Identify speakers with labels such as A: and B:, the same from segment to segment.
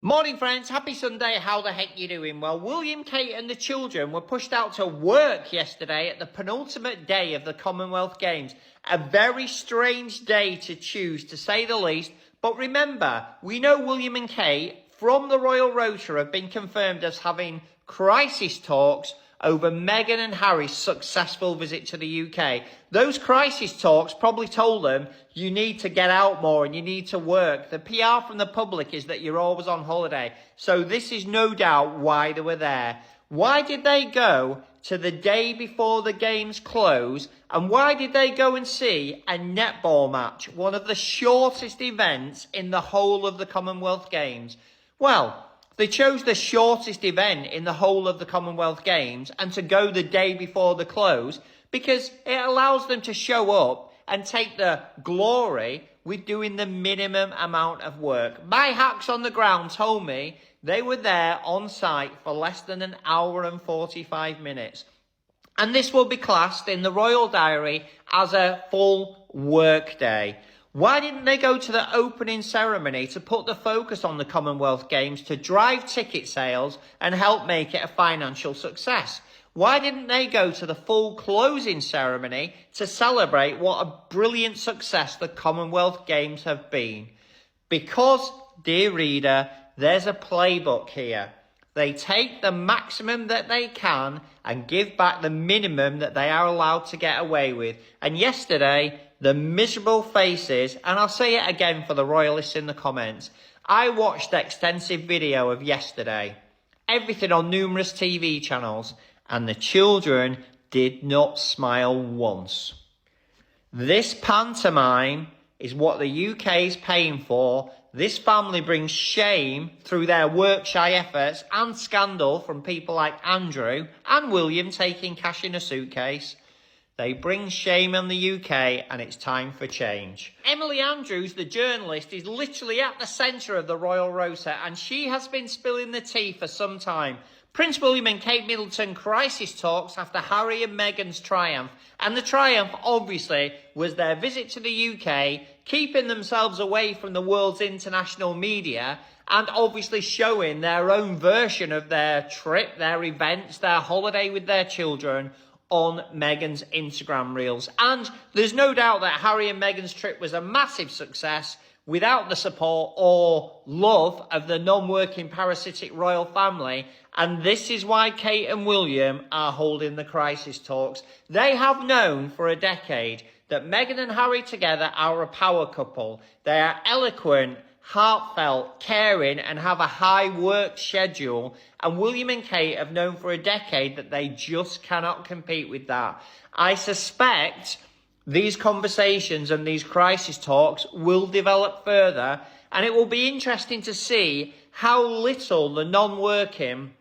A: Morning friends, happy Sunday, how the heck you doing? Well, William, Kate and the children were pushed out to work yesterday at the penultimate day of the Commonwealth Games. A very strange day to choose, to say the least. But remember, we know William and Kate from the Royal Rota have been confirmed as having crisis talks over Meghan and Harry's successful visit to the UK. Those crisis talks probably told them you need to get out more and you need to work. The PR from the public is that you're always on holiday. So this is no doubt why they were there. Why did they go to the day before the games close? And why did they go and see a netball match, one of the shortest events in the whole of the Commonwealth Games? Well, they chose the shortest event in the whole of the Commonwealth Games and to go the day before the close because it allows them to show up and take the glory with doing the minimum amount of work. My hacks on the ground told me they were there on site for less than an hour and 45 minutes. And this will be classed in the Royal Diary as a full work day. Why didn't they go to the opening ceremony to put the focus on the Commonwealth Games to drive ticket sales and help make it a financial success? Why didn't they go to the full closing ceremony to celebrate what a brilliant success the Commonwealth Games have been? Because, dear reader, there's a playbook here. They take the maximum that they can and give back the minimum that they are allowed to get away with. And yesterday, the miserable faces, and I'll say it again for the royalists in the comments, I watched extensive video of yesterday, everything on numerous TV channels, and the children did not smile once. This pantomime is what the UK is paying for. This family brings shame through their work-shy efforts and scandal from people like Andrew and William taking cash in a suitcase. They bring shame on the UK and it's time for change. Emily Andrews, the journalist, is literally at the centre of the Royal Rota and she has been spilling the tea for some time. Prince William and Kate Middleton crisis talks after Harry and Meghan's triumph. And the triumph, obviously, was their visit to the UK, keeping themselves away from the world's international media and obviously showing their own version of their trip, their events, their holiday with their children on Meghan's Instagram reels. And there's no doubt that Harry and Meghan's trip was a massive success without the support or love of the non-working parasitic royal family. And this is why Kate and William are holding the crisis talks. They have known for a decade that Meghan and Harry together are a power couple. They are eloquent, heartfelt, caring, and have a high work schedule. And William and Kate have known for a decade that they just cannot compete with that. I suspect these conversations and these crisis talks will develop further, and it will be interesting to see how little the non-working,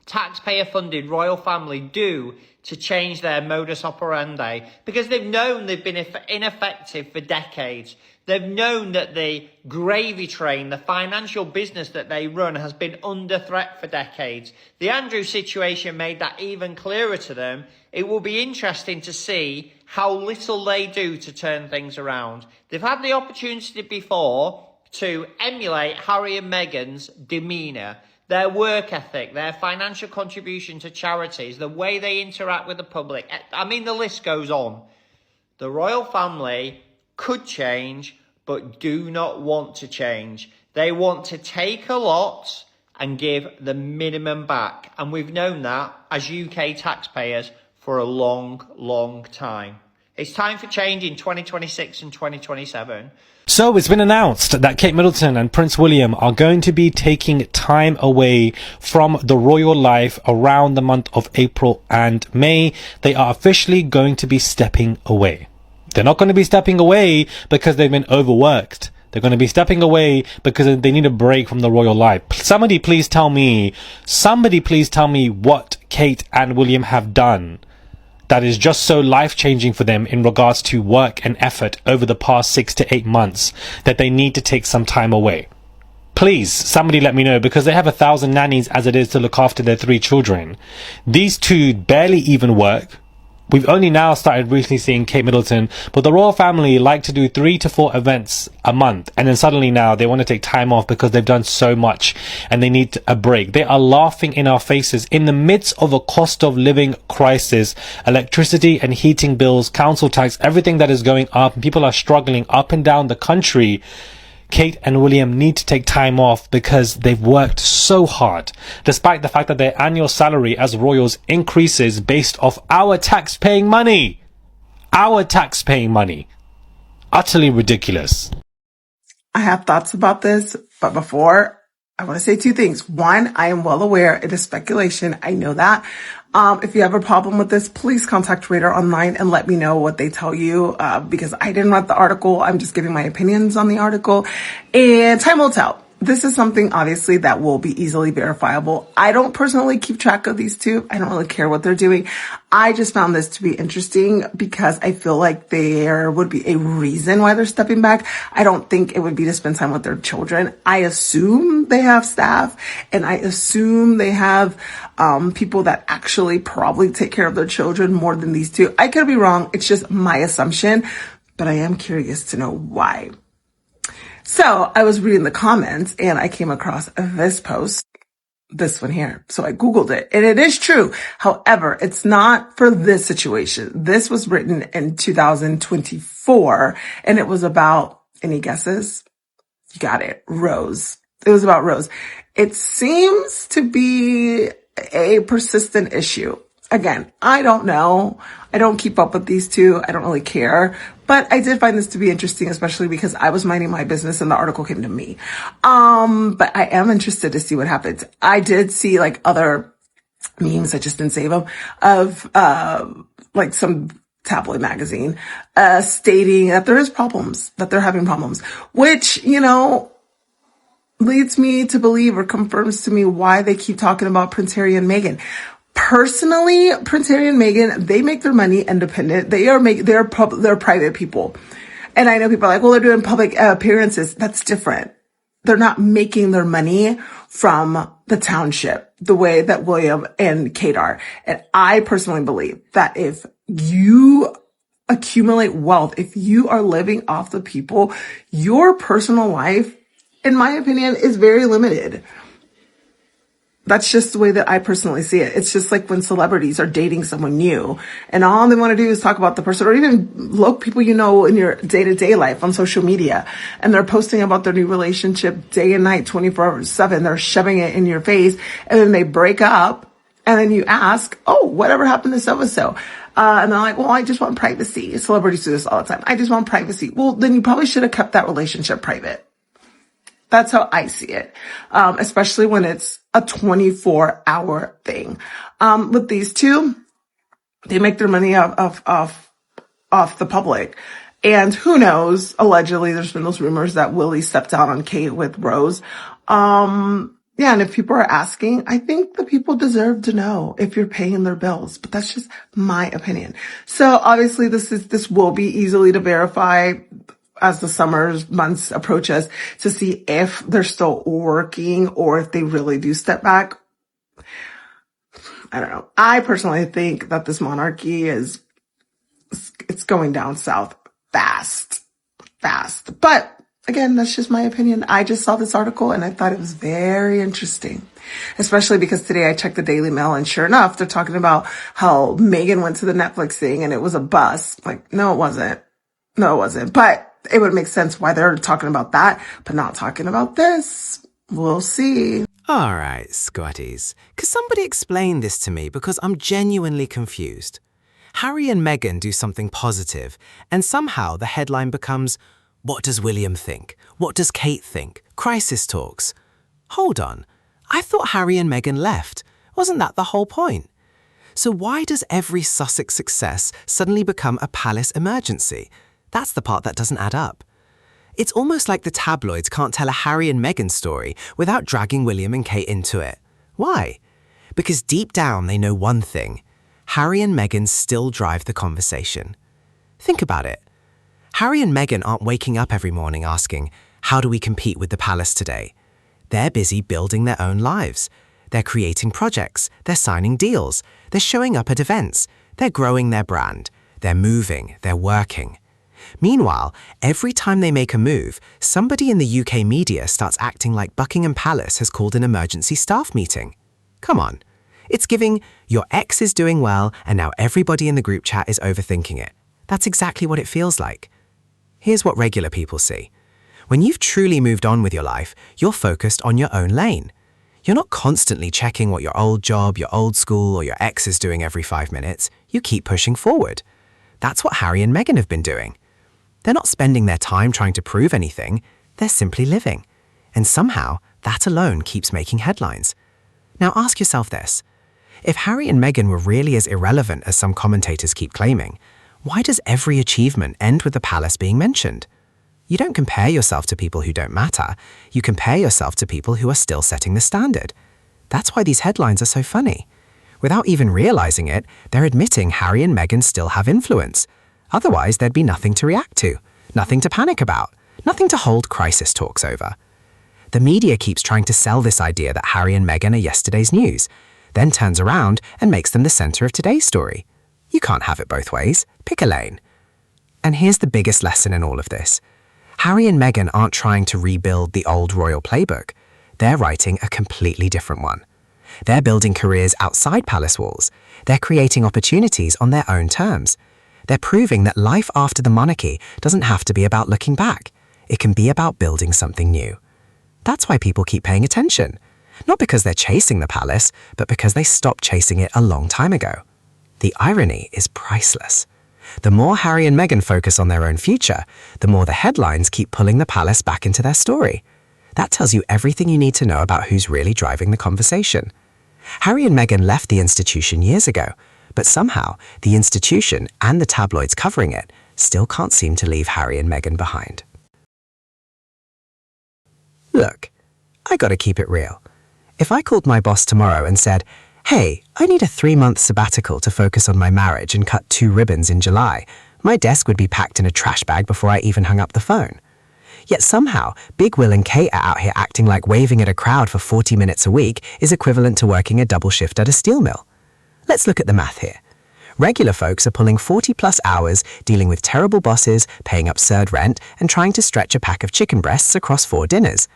A: taxpayer-funded royal family do to change their modus operandi, because they've known they've been ineffective for decades. They've known that the gravy train, the financial business that they run, has been under threat for decades. The Andrew situation made that even clearer to them. It will be interesting to see how little they do to turn things around. They've had the opportunity before to emulate Harry and Meghan's demeanour, their work ethic, their financial contribution to charities, the way they interact with the public. I mean, the list goes on. The royal family could change, but do not want to change. They want to take a lot and give the minimum back. And we've known that as UK taxpayers for a long, long time. It's time for change in 2026 and 2027.
B: So it's been announced that Kate Middleton and Prince William are going to be taking time away from the royal life around the month of April and May. They are officially going to be stepping away. They're not going to be stepping away because they've been overworked. They're going to be stepping away because they need a break from the royal life. Somebody please tell me what Kate and William have done that is just so life-changing for them in regards to work and effort over the past 6 to 8 months that they need to take some time away. Please, somebody let me know, because they have 1,000 nannies as it is to look after their 3 children. These two barely even work. We've only now started recently seeing Kate Middleton, but the royal family like to do 3 to 4 events a month, and then suddenly now they want to take time off because they've done so much and they need a break. They are laughing in our faces in the midst of a cost of living crisis, electricity and heating bills, council tax, everything that is going up, and people are struggling up and down the country. Kate and William need to take time off because they've worked so hard, despite the fact that their annual salary as royals increases based off our tax-paying money. Our tax-paying money. Utterly ridiculous.
C: I have thoughts about this, but before, I want to say 2 things. One, I am well aware it is speculation. I know that. If you have a problem with this, please contact Radar Online and let me know what they tell you, because I didn't read the article. I'm just giving my opinions on the article, and time will tell. This is something obviously that will be easily verifiable. I don't personally keep track of these 2. I don't really care what they're doing. I just found this to be interesting because I feel like there would be a reason why they're stepping back. I don't think it would be to spend time with their children. I assume they have staff, and I assume they have people that actually probably take care of their children more than these 2. I could be wrong. It's just my assumption, but I am curious to know why. So I was reading the comments and I came across this post, this one here. So I Googled it, and it is true. However, it's not for this situation. This was written in 2024, and it was about, any guesses? You got it. Rose. It was about Rose. It seems to be a persistent issue. Again, I don't know. I don't keep up with these 2. I don't really care. But I did find this to be interesting, especially because I was minding my business and the article came to me. But I am interested to see what happens. I did see like other memes, I just didn't save them, of like some tabloid magazine stating that there is problems, that they're having problems, which, you know, leads me to believe or confirms to me why they keep talking about Prince Harry and Meghan. Personally, Prince Harry and Meghan, they make their money independent. They're private people. And I know people are like, well, they're doing public appearances. That's different. They're not making their money from the township the way that William and Kate are. And I personally believe that if you accumulate wealth, if you are living off the people, your personal life, in my opinion, is very limited. That's just the way that I personally see it. It's just like when celebrities are dating someone new and all they want to do is talk about the person, or even look people you know in your day-to-day life on social media, and they're posting about their new relationship day and night, 24/7. They're shoving it in your face, and then they break up, and then you ask, oh, whatever happened to so-and-so? And they're like, well, I just want privacy. Celebrities do this all the time. I just want privacy. Well, then you probably should have kept that relationship private. That's how I see it, especially when it's a 24-hour thing. With these 2, they make their money off the public. And who knows, allegedly, there's been those rumors that Willie stepped out on Kate with Rose. Yeah, and if people are asking, I think the people deserve to know if you're paying their bills, but that's just my opinion. So obviously this will be easily to verify as the summer's months approach us, to see if they're still working or if they really do step back. I don't know. I personally think that this monarchy it's going down south fast. But again, that's just my opinion. I just saw this article and I thought it was very interesting, especially because today I checked the Daily Mail and sure enough, they're talking about how Meghan went to the Netflix thing and it was a bust. Like, no, it wasn't. But it would make sense why they're talking about that, but not talking about this. We'll see.
D: All right, squatties. Could somebody explain this to me, because I'm genuinely confused. Harry and Meghan do something positive, and somehow the headline becomes, what does William think? What does Kate think? Crisis talks. Hold on. I thought Harry and Meghan left. Wasn't that the whole point? So why does every Sussex success suddenly become a palace emergency? That's the part that doesn't add up. It's almost like the tabloids can't tell a Harry and Meghan story without dragging William and Kate into it. Why? Because deep down they know one thing. Harry and Meghan still drive the conversation. Think about it. Harry and Meghan aren't waking up every morning asking, how do we compete with the palace today? They're busy building their own lives. They're creating projects. They're signing deals. They're showing up at events. They're growing their brand. They're moving. They're working. Meanwhile, every time they make a move, somebody in the UK media starts acting like Buckingham Palace has called an emergency staff meeting. Come on. It's giving, your ex is doing well, and now everybody in the group chat is overthinking it. That's exactly what it feels like. Here's what regular people see. When you've truly moved on with your life, you're focused on your own lane. You're not constantly checking what your old job, your old school, or your ex is doing every 5 minutes. You keep pushing forward. That's what Harry and Meghan have been doing. They're not spending their time trying to prove anything. They're simply living. And somehow, that alone keeps making headlines. Now ask yourself this. If Harry and Meghan were really as irrelevant as some commentators keep claiming, why does every achievement end with the palace being mentioned? You don't compare yourself to people who don't matter. You compare yourself to people who are still setting the standard. That's why these headlines are so funny. Without even realizing it, they're admitting Harry and Meghan still have influence. Otherwise, there'd be nothing to react to, nothing to panic about, nothing to hold crisis talks over. The media keeps trying to sell this idea that Harry and Meghan are yesterday's news, then turns around and makes them the center of today's story. You can't have it both ways. Pick a lane. And here's the biggest lesson in all of this. Harry and Meghan aren't trying to rebuild the old royal playbook. They're writing a completely different one. They're building careers outside palace walls. They're creating opportunities on their own terms. They're proving that life after the monarchy doesn't have to be about looking back. It can be about building something new. That's why people keep paying attention. Not because they're chasing the palace, but because they stopped chasing it a long time ago. The irony is priceless. The more Harry and Meghan focus on their own future, the more the headlines keep pulling the palace back into their story. That tells you everything you need to know about who's really driving the conversation. Harry and Meghan left the institution years ago, but somehow the institution and the tabloids covering it still can't seem to leave Harry and Meghan behind. Look, I gotta keep it real. If I called my boss tomorrow and said, "Hey, I need a 3-month sabbatical to focus on my marriage and cut 2 ribbons in July," my desk would be packed in a trash bag before I even hung up the phone. Yet somehow, Big Will and Kate are out here acting like waving at a crowd for 40 minutes a week is equivalent to working a double shift at a steel mill. Let's look at the math here. Regular folks are pulling 40+ hours, dealing with terrible bosses, paying absurd rent, and trying to stretch a pack of chicken breasts across 4 dinners.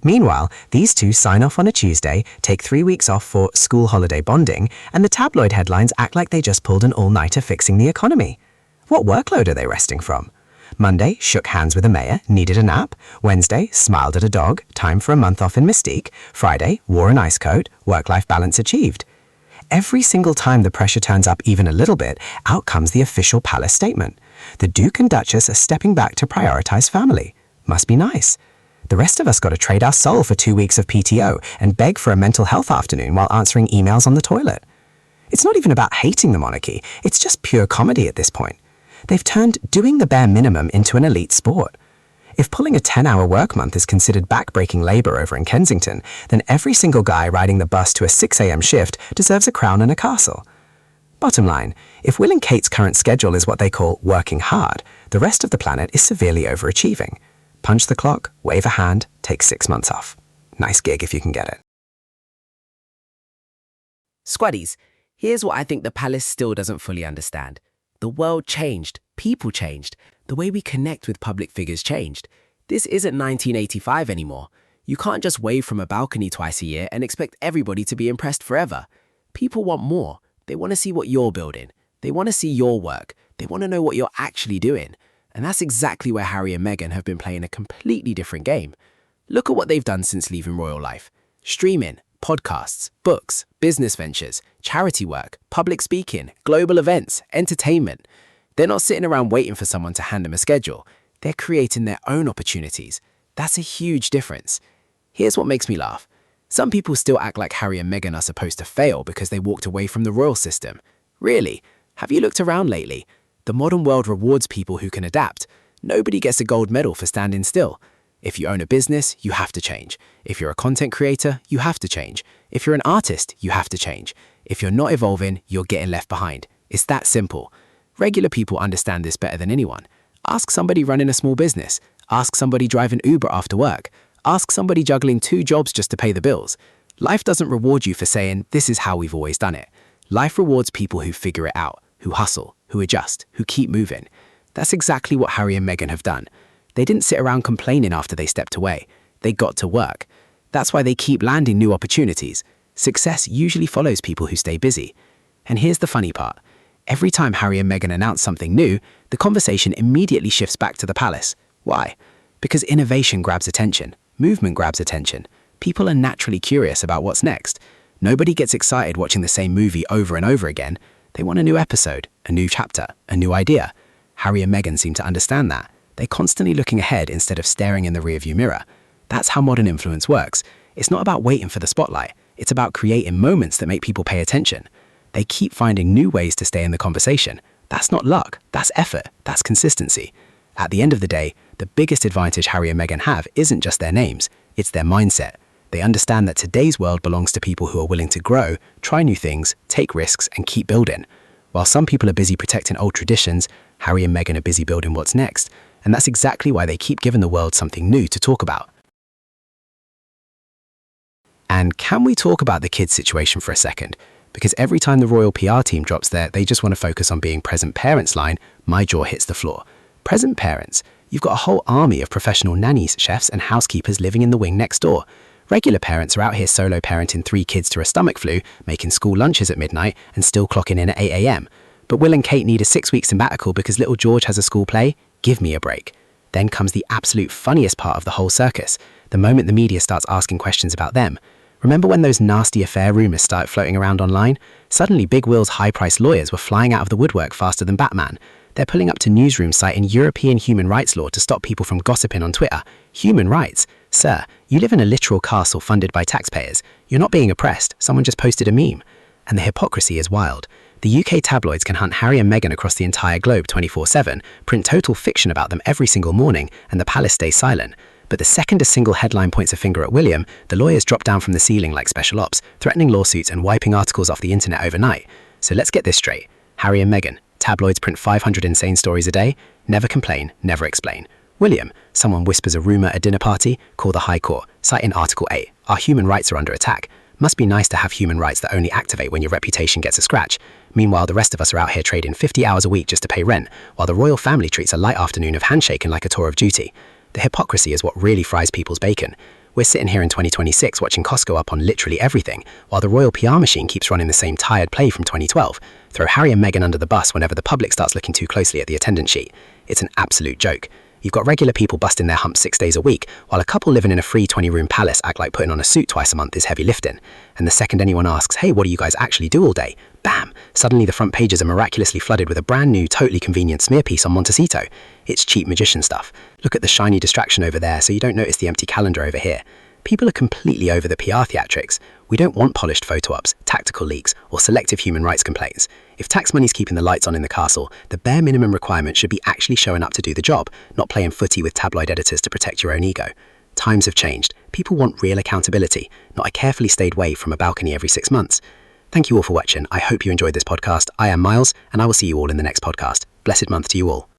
D: Meanwhile, these two sign off on a Tuesday, take 3 weeks off for school holiday bonding, and the tabloid headlines act like they just pulled an all-nighter fixing the economy. What workload are they resting from? Monday, shook hands with a mayor, needed a nap. Wednesday, smiled at a dog, time for a month off in Mystique. Friday, wore an ice coat, work-life balance achieved. Every single time the pressure turns up even a little bit, out comes the official palace statement. The Duke and Duchess are stepping back to prioritize family. Must be nice. The rest of us got to trade our soul for 2 weeks of PTO and beg for a mental health afternoon while answering emails on the toilet. It's not even about hating the monarchy, it's just pure comedy at this point. They've turned doing the bare minimum into an elite sport. If pulling a 10-hour work month is considered back-breaking labor over in Kensington, then every single guy riding the bus to a 6 a.m. shift deserves a crown and a castle. Bottom line, if Will and Kate's current schedule is what they call working hard, the rest of the planet is severely overachieving. Punch the clock, wave a hand, take 6 months off. Nice gig if you can get it.
E: Squaddies, here's what I think the palace still doesn't fully understand. The world changed, people changed, the way we connect with public figures changed. This isn't 1985 anymore. You can't just wave from a balcony twice a year and expect everybody to be impressed forever. People want more. They want to see what you're building. They want to see your work. They want to know what you're actually doing. And that's exactly where Harry and Meghan have been playing a completely different game. Look at what they've done since leaving royal life. Streaming, podcasts, books, business ventures, charity work, public speaking, global events, entertainment. They're not sitting around waiting for someone to hand them a schedule. They're creating their own opportunities. That's a huge difference. Here's what makes me laugh. Some people still act like Harry and Meghan are supposed to fail because they walked away from the royal system. Really? Have you looked around lately? The modern world rewards people who can adapt. Nobody gets a gold medal for standing still. If you own a business, you have to change. If you're a content creator, you have to change. If you're an artist, you have to change. If you're not evolving, you're getting left behind. It's that simple. Regular people understand this better than anyone. Ask somebody running a small business. Ask somebody driving Uber after work. Ask somebody juggling 2 jobs just to pay the bills. Life doesn't reward you for saying, "This is how we've always done it." Life rewards people who figure it out, who hustle, who adjust, who keep moving. That's exactly what Harry and Meghan have done. They didn't sit around complaining after they stepped away. They got to work. That's why they keep landing new opportunities. Success usually follows people who stay busy. And here's the funny part. Every time Harry and Meghan announce something new, the conversation immediately shifts back to the palace. Why? Because innovation grabs attention. Movement grabs attention. People are naturally curious about what's next. Nobody gets excited watching the same movie over and over again. They want a new episode, a new chapter, a new idea. Harry and Meghan seem to understand that. They're constantly looking ahead instead of staring in the rearview mirror. That's how modern influence works. It's not about waiting for the spotlight. It's about creating moments that make people pay attention. They keep finding new ways to stay in the conversation. That's not luck. That's effort. That's consistency. At the end of the day, the biggest advantage Harry and Meghan have isn't just their names. It's their mindset. They understand that today's world belongs to people who are willing to grow, try new things, take risks, and keep building. While some people are busy protecting old traditions, Harry and Meghan are busy building what's next. And that's exactly why they keep giving the world something new to talk about. And can we talk about the kids' situation for a second? Because every time the royal PR team drops their "they just want to focus on being present parents" line, my jaw hits the floor. Present parents? You've got a whole army of professional nannies, chefs, and housekeepers living in the wing next door. Regular parents are out here solo parenting 3 kids to a stomach flu, making school lunches at midnight, and still clocking in at 8 a.m. But Will and Kate need a 6-week sabbatical because little George has a school play? Give me a break. Then comes the absolute funniest part of the whole circus, the moment the media starts asking questions about them. Remember when those nasty affair rumours started floating around online? Suddenly Big Will's high-priced lawyers were flying out of the woodwork faster than Batman. They're pulling up to newsrooms citing European human rights law to stop people from gossiping on Twitter. Human rights? Sir, you live in a literal castle funded by taxpayers. You're not being oppressed. Someone just posted a meme. And the hypocrisy is wild. The UK tabloids can hunt Harry and Meghan across the entire globe 24/7, print total fiction about them every single morning, and the palace stays silent. But the second a single headline points a finger at William, the lawyers drop down from the ceiling like special ops, threatening lawsuits and wiping articles off the internet overnight. So let's get this straight. Harry and Meghan, tabloids print 500 insane stories a day, never complain, never explain. William, someone whispers a rumour at a dinner party, call the High Court, citing Article 8. Our human rights are under attack. Must be nice to have human rights that only activate when your reputation gets a scratch. Meanwhile, the rest of us are out here trading 50 hours a week just to pay rent, while the royal family treats a light afternoon of handshaking like a tour of duty. The hypocrisy is what really fries people's bacon. We're sitting here in 2026 watching costs go up on literally everything, while the royal PR machine keeps running the same tired play from 2012. Throw Harry and Meghan under the bus whenever the public starts looking too closely at the attendance sheet. It's an absolute joke. You've got regular people busting their humps 6 days a week, while a couple living in a free 20-room palace act like putting on a suit twice a month is heavy lifting. And the second anyone asks, hey, what do you guys actually do all day? Bam! Suddenly the front pages are miraculously flooded with a brand new, totally convenient smear piece on Montecito. It's cheap magician stuff. Look at the shiny distraction over there so you don't notice the empty calendar over here. People are completely over the PR theatrics. We don't want polished photo ops, tactical leaks, or selective human rights complaints. If tax money's keeping the lights on in the castle, the bare minimum requirement should be actually showing up to do the job, not playing footy with tabloid editors to protect your own ego. Times have changed. People want real accountability, not a carefully stayed wave from a balcony every 6 months. Thank you all for watching. I hope you enjoyed this podcast. I am Miles, and I will see you all in the next podcast. Blessed month to you all.